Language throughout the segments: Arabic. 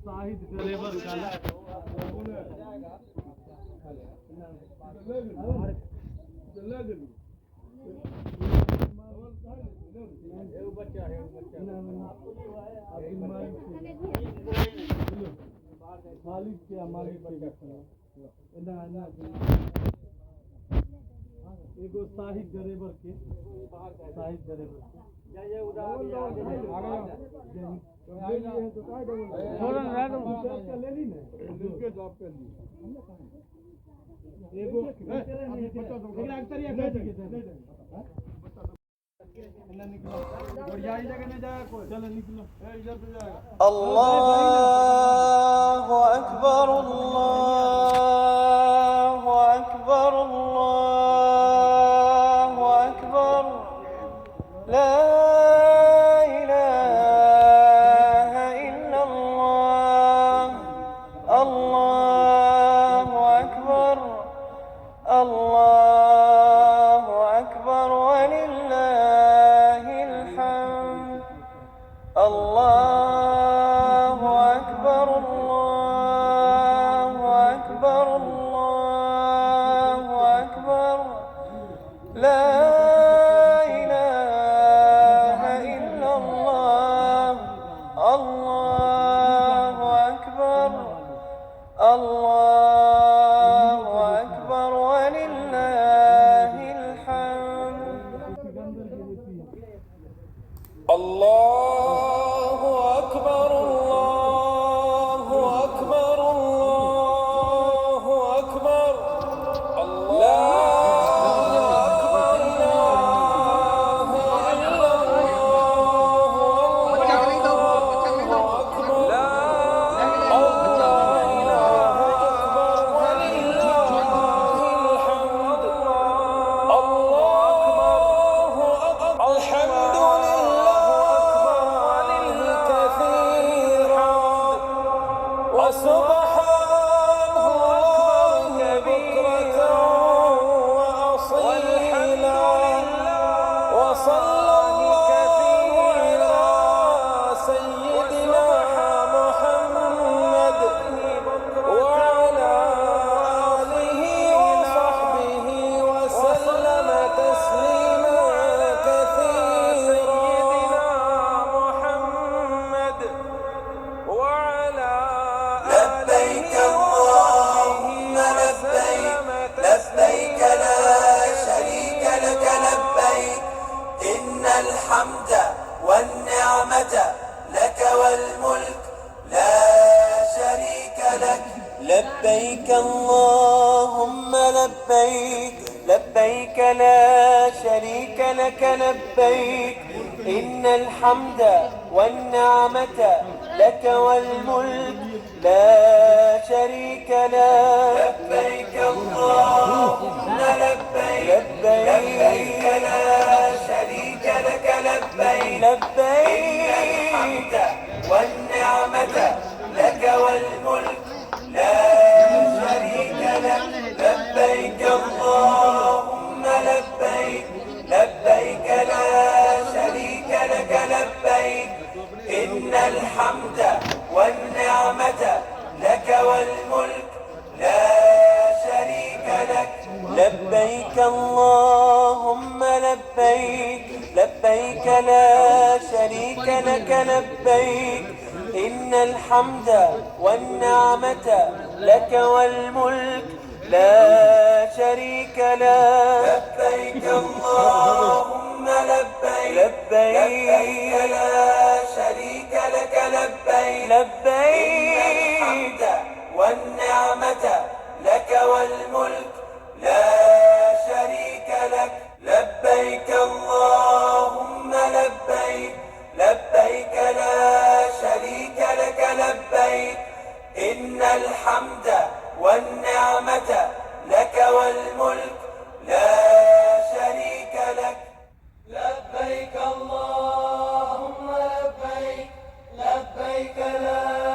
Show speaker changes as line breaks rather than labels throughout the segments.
साहिद ड्राइवर खालिद के हमारे एगो साहिद ड्राइवर के साहिद ड्राइवर ले ली ना जॉब कर ली एगो
अल्लाहु अकबर अल्लाहु अकबर अल्लाहु अकबर ला इलाहा इल्लल्लाह अल्लाहु अकबर अल्लाहु अकबर वलिल्लाहिल हम्द अल्लाहु अकबर अल्लाहु अकबर अल्लाहु अकबर ला इलाहा इल्लल्लाह अल्लाहु अकबर अल्लाहु अकबर वलिल्लाहिल हम्द अल्लाहु अकबर अल्लाहु अकबर अल्लाहु अकबर سبحان الله بكرة وأصيلا وصلى الله على سيدنا محمد وعلى آله وصحبه وسلم تسليما كثيرا محمد وعلى لبيك اللهم لبيك لبيك لا شريك لك لبيك إن الحمد والنعمة لك والملك لا شريك لك لبيك اللهم لبيك لبيك لا شريك لك لبيك إن الحمد والنعمة لك والملك لا شريك لك لبيك اللهم لبيك لبيك لا شريك لك لبيك لبيك الحمد والنعمة لك والملك لا شريك لك لبيك اللهم لبيك لبيك لا شريك لك لبيك إن الحمد والنعمة لك والملك لا شريك لك لبيك اللهم لبيك لبيك لا شريك لك لبيك إن الحمد والنعمة لك والملك لا شريك لك لبيك اللهم لبيك لبيك لا شريك لك لبيك لبيك الحمد والنعمة لك والملك لا شريك لك لبيك اللهم لبيك لبيك لا شريك لك لبيك إن الحمد والنعمة لك والملك لا شريك لك لبيك اللهم لبيك لبيك لا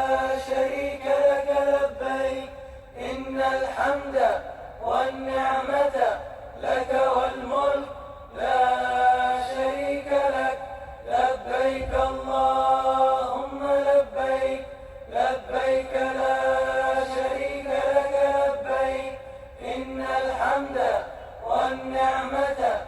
الحمد والنعمة